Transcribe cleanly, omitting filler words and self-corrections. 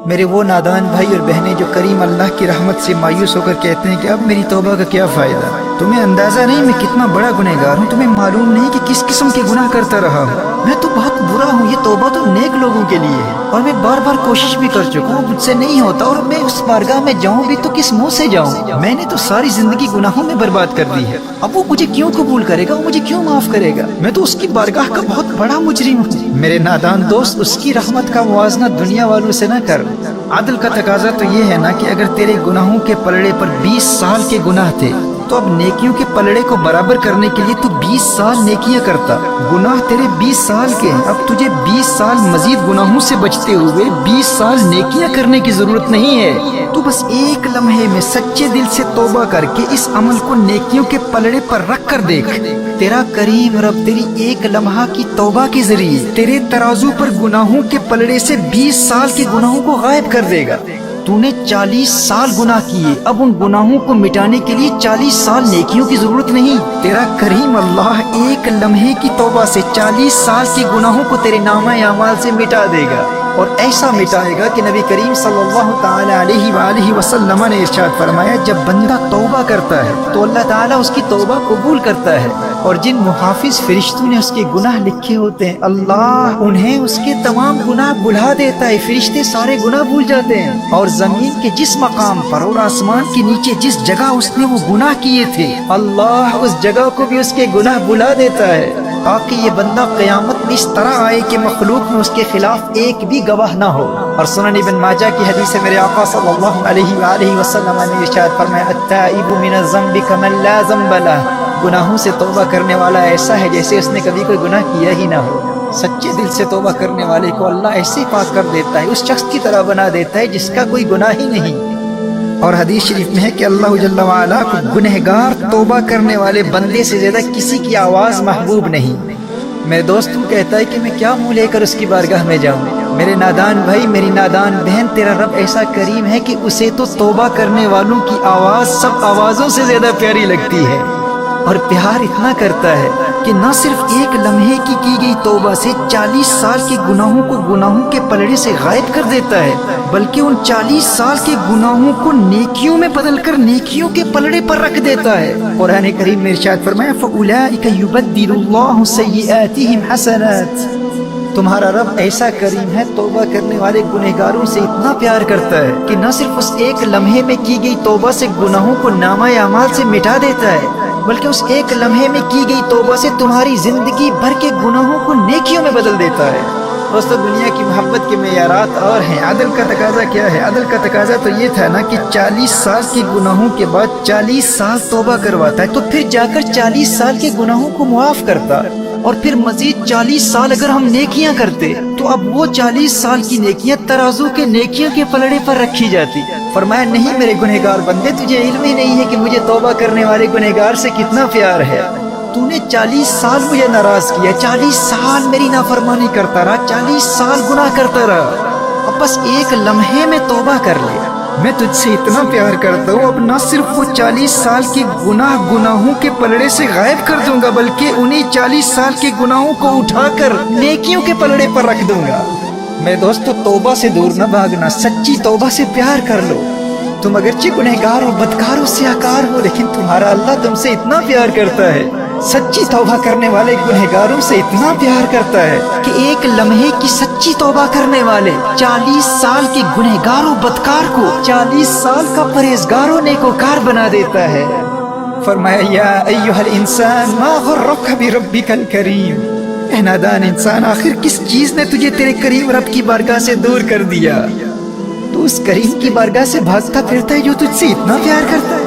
میرے وہ نادان بھائی اور بہنیں جو کریم اللہ کی رحمت سے مایوس ہو کر کہتے ہیں کہ اب میری توبہ کا کیا فائدہ۔ تمہیں اندازہ نہیں میں کتنا بڑا گنہگار ہوں، تمہیں معلوم نہیں کہ کس قسم کے گناہ کرتا رہا ہوں، میں تو بہت برا ہوں، یہ توبہ تو نیک لوگوں کے لیے ہے، اور میں بار بار کوشش بھی کر چکا ہوں، مجھ سے نہیں ہوتا، اور میں اس بارگاہ میں جاؤں بھی تو کس منہ سے جاؤں؟ میں نے تو ساری زندگی گناہوں میں برباد کر دی ہے، اب وہ مجھے کیوں قبول کرے گا، وہ مجھے کیوں معاف کرے گا؟ میں تو اس کی بارگاہ کا بہت بڑا مجرم ہوں۔ میرے نادان دوست، اس کی رحمت کا موازنہ دنیا والوں سے نہ کر۔ عدل کا تقاضا تو یہ ہے نا کہ اگر تیرے گناہوں کے پلڑے پر 20 سال کے گناہ تھے تو اب نیکیوں کے پلڑے کو برابر کرنے کے لیے تو 20 سال نیکیاں کرتا۔ گناہ تیرے 20 سال کے ہیں، اب تجھے 20 سال مزید گناہوں سے بچتے ہوئے 20 سال نیکیاں کرنے کی ضرورت نہیں ہے۔ تو بس ایک لمحے میں سچے دل سے توبہ کر کے اس عمل کو نیکیوں کے پلڑے پر رکھ کر دیکھ، تیرا کریم رب تیری ایک لمحہ کی توبہ کے ذریعے تیرے ترازو پر گناہوں کے پلڑے سے 20 سال کے گناہوں کو غائب کر دے گا۔ تو نے 40 سال گناہ کیے، اب ان گناہوں کو مٹانے کے لیے 40 سال نیکیوں کی ضرورت نہیں۔ تیرا کریم اللہ ایک لمحے کی توبہ سے 40 سال کے گناہوں کو تیرے نامہ اعمال سے مٹا دے گا، اور ایسا مٹائے گا کہ نبی کریم صلی اللہ تعالی علیہ وآلہ وسلم نے ارشاد فرمایا، جب بندہ توبہ کرتا ہے تو اللہ تعالیٰ اس کی توبہ قبول کرتا ہے، اور جن محافظ فرشتوں نے اس کے گناہ لکھے ہوتے ہیں اللہ انہیں اس کے تمام گناہ بھلا دیتا ہے، فرشتے سارے گناہ بھول جاتے ہیں، اور زمین کے جس مقام پر اور آسمان کے نیچے جس جگہ اس نے وہ گناہ کیے تھے اللہ اس جگہ کو بھی اس کے گناہ بھلا دیتا ہے، تاکہ یہ بندہ قیامت میں اس طرح آئے کہ مخلوق میں اس کے خلاف ایک بھی گواہ نہ ہو۔ اور سنن ابن ماجہ کی حدیث ہے، میرے آقا صلی اللہ علیہ وآلہ وسلم نے ارشاد فرمایا، التائب من الذنب کمن لا ذنب لہ، گناہوں سے توبہ کرنے والا ایسا ہے جیسے اس نے کبھی کوئی گناہ کیا ہی نہ ہو۔ سچے دل سے توبہ کرنے والے کو اللہ ایسے پاک کر دیتا ہے، اس شخص کی طرح بنا دیتا ہے جس کا کوئی گناہ ہی نہیں۔ اور حدیث شریف میں ہے کہ اللہ جل وعلا کو گنہگار توبہ کرنے والے بندے سے زیادہ کسی کی آواز محبوب نہیں۔ میرے دوست تو کہتا ہے کہ میں کیا منہ لے کر اس کی بارگاہ میں جاؤں؟ میرے نادان بھائی، میری نادان بہن، تیرا رب ایسا کریم ہے کہ اسے تو توبہ کرنے والوں کی آواز سب آوازوں سے زیادہ پیاری لگتی ہے، اور پیار اتنا کرتا ہے کہ نہ صرف ایک لمحے کی گئی توبہ سے 40 سال کے گناہوں کو گناہوں کے پلڑے سے غائب کر دیتا ہے، بلکہ ان 40 سال کے گناہوں کو نیکیوں میں بدل کر نیکیوں کے پلڑے پر رکھ دیتا ہے۔ قرآن کریم میں ارشاد فرمایا، فَأُولَٰئِكَ يُبَدِّلُ اللَّهُ سَيِّئَاتِهِمْ حَسَنَاتٍ، تمہارا رب ایسا کریم ہے، توبہ کرنے والے گنہگاروں سے اتنا پیار کرتا ہے کہ نہ صرف اس ایک لمحے میں کی گئی توبہ سے گناہوں کو نامہ اعمال سے مٹا دیتا ہے، بلکہ اس ایک لمحے میں کی گئی توبہ سے تمہاری زندگی بھر کے گناہوں کو نیکیوں میں بدل دیتا ہے۔ دوستو، دنیا کی محبت کے معیارات اور ہیں، عدل کا تقاضا کیا ہے؟ عدل کا تقاضا تو یہ تھا نا کہ 40 سال کے گناہوں کے بعد 40 سال توبہ کرواتا ہے، تو پھر جا کر 40 سال کے گناہوں کو معاف کرتا، اور پھر مزید 40 سال اگر ہم نیکیاں کرتے تو اب وہ 40 سال کی نیکیاں ترازو کے نیکیوں کے پلڑے پر رکھی جاتی۔ فرمایا، نہیں میرے گنہگار بندے، تجھے علم ہی نہیں ہے کہ مجھے توبہ کرنے والے گنہگار سے کتنا پیار ہے۔ تو نے 40 سال مجھے ناراض کیا، 40 سال میری نافرمانی کرتا رہا، 40 سال گناہ کرتا رہا، اب بس ایک لمحے میں توبہ کر لے، میں تجھ سے اتنا پیار کرتا ہوں، اب نہ صرف وہ 40 سال کے گناہوں کے پلڑے سے غائب کر دوں گا، بلکہ انہی 40 سال کے گناہوں کو اٹھا کر نیکیوں کے پلڑے پر رکھ دوں گا۔ میرے دوستو، توبہ سے دور نہ بھاگنا، سچی توبہ سے پیار کر لو۔ تم اگرچہ گنہگار اور بدکار و سیاہکار ہو، لیکن تمہارا اللہ تم سے اتنا پیار کرتا ہے، سچی توبہ کرنے والے گنہگاروں سے اتنا پیار کرتا ہے کہ ایک لمحے کی سچی توبہ کرنے والے 40 سال کے گنہگار و بدکار کو 40 سال کا پرہیزگار و نیکوکار بنا دیتا ہے۔ فرمایا، یا ایھا الانسان ما غرک بربک الکریم، اے نادان انسان، آخر کس چیز نے تجھے تیرے کریم رب کی بارگاہ سے دور کر دیا؟ تو اس کریم کی بارگاہ سے بھاگتا پھرتا ہے جو تجھ سے اتنا پیار کرتا ہے۔